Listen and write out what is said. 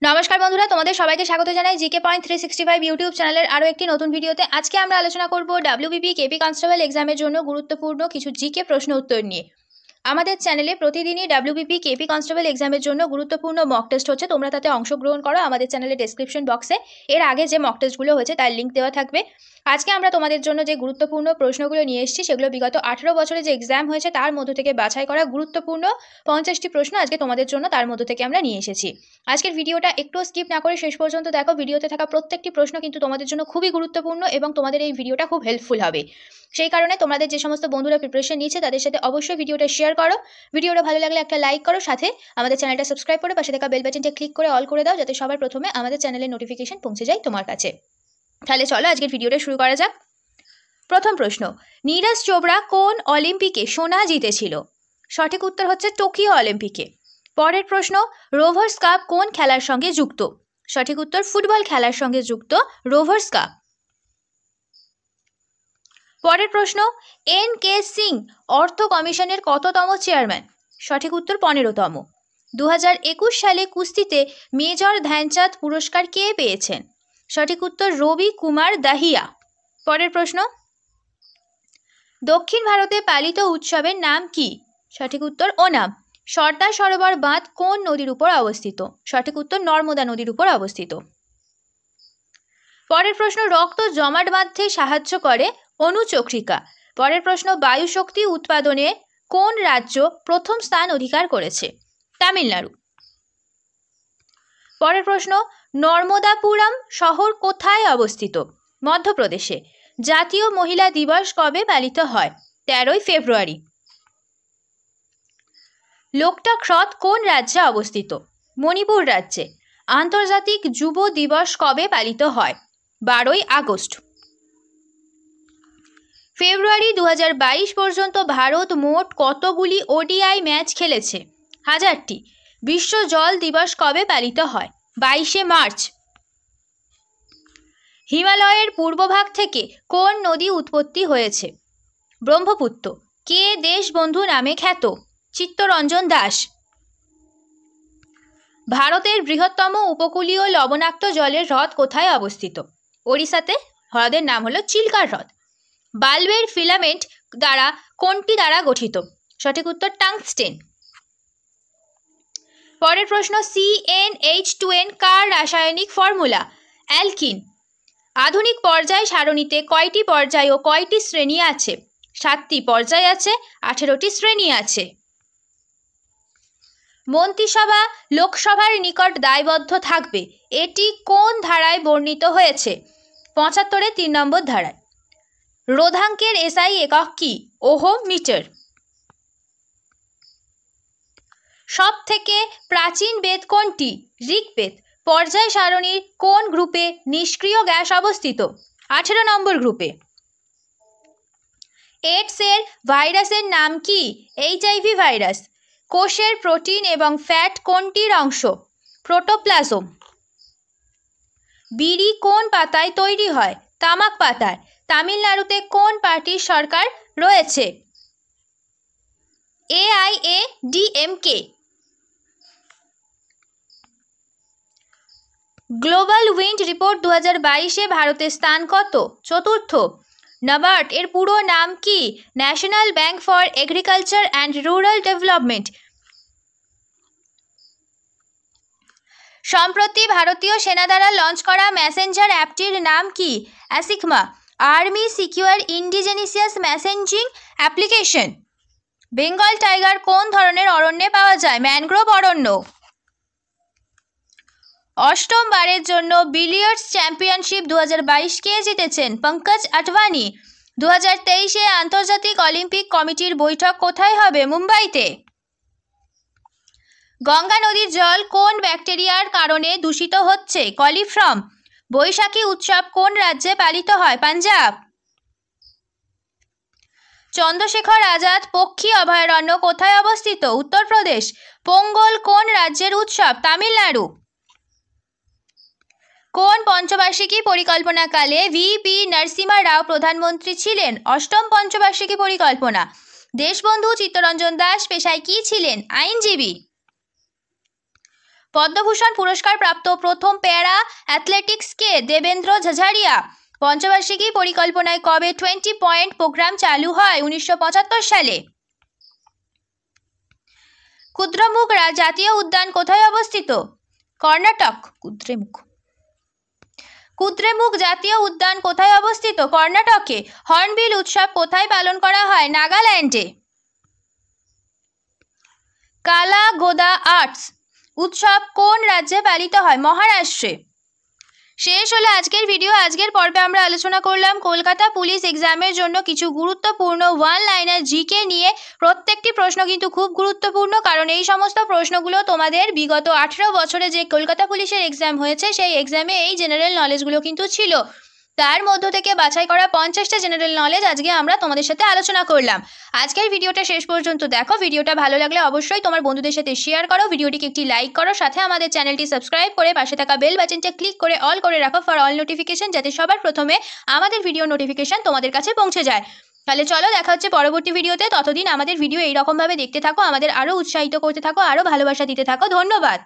নমস্কার বন্ধুরা, তোমাদের সবাইকে স্বাগত জানাই জিকে পয়েন্ট 365 ইউটিউব চ্যানেলের আরও একটি নতুন ভিডিওতে। আজকে আমরা আলোচনা করব ডাব্লিউবিপি কেপি কনস্টেবল এক্সামের জন্য গুরুত্বপূর্ণ কিছু জিকে প্রশ্ন উত্তর নিয়ে। আমাদের চ্যানেলে প্রতিদিনই ডাব্লিউবিপি কেপি কনস্টেবল এক্সামের জন্য গুরুত্বপূর্ণ মক টেস্ট হচ্ছে, তোমরা তাতে অংশগ্রহণ করো। আমাদের চ্যানেলের ডেসক্রিপশন বক্সে এর আগে যে মক টেস্টগুলো হয়েছে তার লিঙ্ক দেওয়া থাকবে। আজকে আমরা তোমাদের জন্য যে গুরুত্বপূর্ণ প্রশ্নগুলো নিয়ে এসেছি সেগুলো বিগত 18 বছরে যে এক্সাম হয়েছে তার মধ্য থেকে বাছাই করা গুরুত্বপূর্ণ 50টি প্রশ্ন আজকে তোমাদের জন্য তার মধ্য থেকে আমরা নিয়ে এসেছি। আজকের ভিডিওটা একটু স্কিপ না করে শেষ পর্যন্ত দেখো। ভিডিওতে থাকা প্রত্যেকটি প্রশ্ন কিন্তু তোমাদের জন্য খুবই গুরুত্বপূর্ণ এবং তোমাদের এই ভিডিওটা খুব হেল্পফুল হবে। সেই কারণে তোমাদের যে সমস্ত বন্ধুরা প্রিপারেশন নিচ্ছে তাদের সাথে অবশ্যই ভিডিওটা শেয়ার করো। ভিডিওটা ভালো লাগলে একটা লাইক করো, সাথে আমাদের চ্যানেলটা সাবস্ক্রাইব করে পাশে থাকা বেল বাটনটা ক্লিক করে অল করে দাও, যাতে সবার প্রথমে আমাদের চ্যানেলের নোটিফিকেশন পৌঁছে যায় তোমার কাছে। তাহলে চলো আজকের ভিডিওটা শুরু করা যাক। প্রথম প্রশ্ন, নীরজ চোপড়া কোন অলিম্পিকে সোনা জিতেছিল? সঠিক উত্তর হচ্ছে টোকিও অলিম্পিকে। পরের প্রশ্ন, রোভার্স কাপ কোন খেলার সঙ্গে যুক্ত? সঠিক উত্তর ফুটবল খেলার সঙ্গে যুক্ত রোভার্স কাপ। পরের প্রশ্ন, এন.কে. সিং অর্থ কমিশনের কততম চেয়ারম্যান? সঠিক উত্তর 15তম। 2021 সালে কুস্তিতে মেজর ধ্যানচাঁদ পুরস্কার কে পেয়েছেন? সঠিক উত্তর রবি কুমার দাহিয়া। পরের প্রশ্ন, দক্ষিণ ভারতে পালিত উৎসবের নাম কি? সঠিক উত্তর ওনাম। সর্দার সরোবর বাঁধ কোন নদীর উপর অবস্থিত? সঠিক উত্তর নর্মদা নদীর উপর অবস্থিত। পরের প্রশ্ন, রক্ত জমাট বাঁধতে সাহায্য করে অনুচক্রিকা। পরের প্রশ্ন, বায়ু শক্তি উৎপাদনে কোন রাজ্য প্রথম স্থান অধিকার করেছে? তামিলনাড়ু। পরের প্রশ্ন, নর্মদাপুরম শহর কোথায় অবস্থিত? মধ্যপ্রদেশে। জাতীয় মহিলা দিবস কবে পালিত হয়? 13ই ফেব্রুয়ারি। লোকটাক হ্রদ কোন রাজ্যে অবস্থিত? মণিপুর রাজ্যে। আন্তর্জাতিক যুব দিবস কবে পালিত হয়? 12ই আগস্ট। ফেব্রুয়ারি 2022 পর্যন্ত ভারত মোট কতগুলি ওডিআই ম্যাচ খেলেছে? 1000টি। বিশ্ব জল দিবস কবে পালিত হয়? 22শে মার্চ। হিমালয়ের পূর্বভাগ থেকে কোন নদী উৎপত্তি হয়েছে? ব্রহ্মপুত্র। কে দেশবন্ধু নামে খ্যাত? চিত্তরঞ্জন দাস। ভারতের বৃহত্তম উপকূলীয় লবণাক্ত জলের হ্রদ কোথায় অবস্থিত? ওড়িশাতে। হ্রদের নাম হলো চিল্কা হ্রদ। বাল্বের ফিলামেন্ট দ্বারা কোনটি দ্বারা গঠিত? সঠিক উত্তর টাংস্টেন। পরের প্রশ্ন, CnH2n কার রাসায়নিক ফর্মুলা? অ্যালকিন। আধুনিক পর্যায় সারণীতে কয়টি পর্যায় ও কয়টি শ্রেণী আছে? 7টি পর্যায় আছে, 18টি শ্রেণী আছে। মন্ত্রিসভা লোকসভার নিকট দায়বদ্ধ থাকবে, এটি কোন ধারায় বর্ণিত হয়েছে? 75-এর 3 নম্বর ধারায়। রোধাঙ্কের এসআই একক কি? Ohm metre. সব থেকে প্রাচীন বেদ কোনটি? ঋগ্বেদ। পর্যায় সারণীর কোন গ্রুপে নিষ্ক্রিয় গ্যাস অবস্থিত? 18 নম্বর গ্রুপে। এইডস এর ভাইরাসের নাম কি? HIV virus. কোষের প্রোটিন এবং ফ্যাট কোনটির অংশ? প্রোটোপ্লাজম। বিড়ি কোন পাতায় তৈরি হয়? তামাক পাতায়। তামিলনাড়ুতে কোন পার্টির সরকার রয়েছে? AIADMK। গ্লোবাল উইন্ড রিপোর্ট 2022-এ ভারতের স্থান কত? চতুর্থ। নাবার্ড এর পুরো নাম কি? National bank for agriculture and rural development. সম্প্রতি ভারতীয় সেনা দ্বারা লঞ্চ করা মেসেঞ্জার অ্যাপটির নাম কি? ASIGMA. Army secure indigenous messaging application. Bengal tiger কোন ধরনের অরণ্যে পাওয়া যায়? ম্যানগ্রোভ অরণ্য। অষ্টম বারের জন্য বিলিয়ার্ডস চ্যাম্পিয়নশিপ 2022 কে জিতেছেন? পঙ্কজ আডবাণী। 2023-এ আন্তর্জাতিক অলিম্পিক কমিটির বৈঠক কোথায় হবে? মুম্বাইতে। গঙ্গা নদীর জল কোন ব্যাকটেরিয়ার কারণে দূষিত হচ্ছে? কলিফর্ম। বৈশাখী উৎসব কোন রাজ্যে পালিত হয়? পাঞ্জাব। চন্দ্রশেখর আজাদ পক্ষী অভয়ারণ্য কোথায় অবস্থিত? উত্তরপ্রদেশ। পোঙ্গল কোন রাজ্যের উৎসব? তামিলনাড়ু। কোন পঞ্চবার্ষিকী পরিকল্পনাকালে VP নরসিমহা রাও প্রধানমন্ত্রী ছিলেন? অষ্টম পঞ্চবার্ষিকী পরিকল্পনা। দেশবন্ধু চিত্তরঞ্জন দাস পেশায় কি ছিলেন? আইনজীবী। পদ্মভূষণ পুরস্কার প্রাপ্ত প্রথম প্যারা অ্যাথলেটিক্স কে? দেবেন্দ্র ঝাঝারিয়া। পঞ্চবার্ষিকী পরিকল্পনায় কবে 20 পয়েন্ট প্রোগ্রাম চালু হয়? 1975 সালে। কুদ্রেমুখ জাতীয় উদ্যান কোথায় অবস্থিত? কর্ণাটক। কুদ্রেমুখ জাতীয় উদ্যান কোথায় অবস্থিত? কর্ণাটকে। হর্নবিল উৎসব কোথায় পালন করা হয়? নাগাল্যান্ডে। কালা গোদা আর্টস উৎসব কোন রাজ্যে পালিত হয়? মহারাষ্ট্রে। শেষ হলো আজকের ভিডিও। আজকের পর্বে আমরা আলোচনা করলাম কলকাতা পুলিশ এক্সামের জন্য কিছু গুরুত্বপূর্ণ ওয়ান লাইনার জিকে নিয়ে। প্রত্যেকটি প্রশ্ন কিন্তু খুব গুরুত্বপূর্ণ, কারণ এই সমস্ত প্রশ্নগুলো তোমাদের বিগত 18 বছরে যে কলকাতা পুলিশের এক্সাম হয়েছে সেই এক্সামে এই জেনারেল নলেজগুলো কিন্তু ছিল। তার মধ্য থেকে বাছাই করা 50টা জেনারেল নলেজ আজকে আমরা তোমাদের সাথে আলোচনা করলাম। আজকের ভিডিওটা শেষ পর্যন্ত দেখো। ভিডিওটা ভালো লাগলে অবশ্যই তোমার বন্ধুদের সাথে শেয়ার করো, ভিডিওটিকে একটি লাইক করো, সাথে আমাদের চ্যানেলটি সাবস্ক্রাইব করে পাশে থাকা বেল বাটনটা ক্লিক করে অল করে রাখো ফর অল নোটিফিকেশন, যাতে সবার প্রথমে আমাদের ভিডিও নোটিফিকেশন তোমাদের কাছে পৌঁছে যায়। তাহলে চলো দেখা হচ্ছে পরবর্তী ভিডিওতে। ততদিন আমাদের ভিডিও এইরকমভাবে দেখতে থাকো, আমাদের আরও উৎসাহিত করতে থাকো, আরও ভালোবাসা দিতে থাকো। ধন্যবাদ।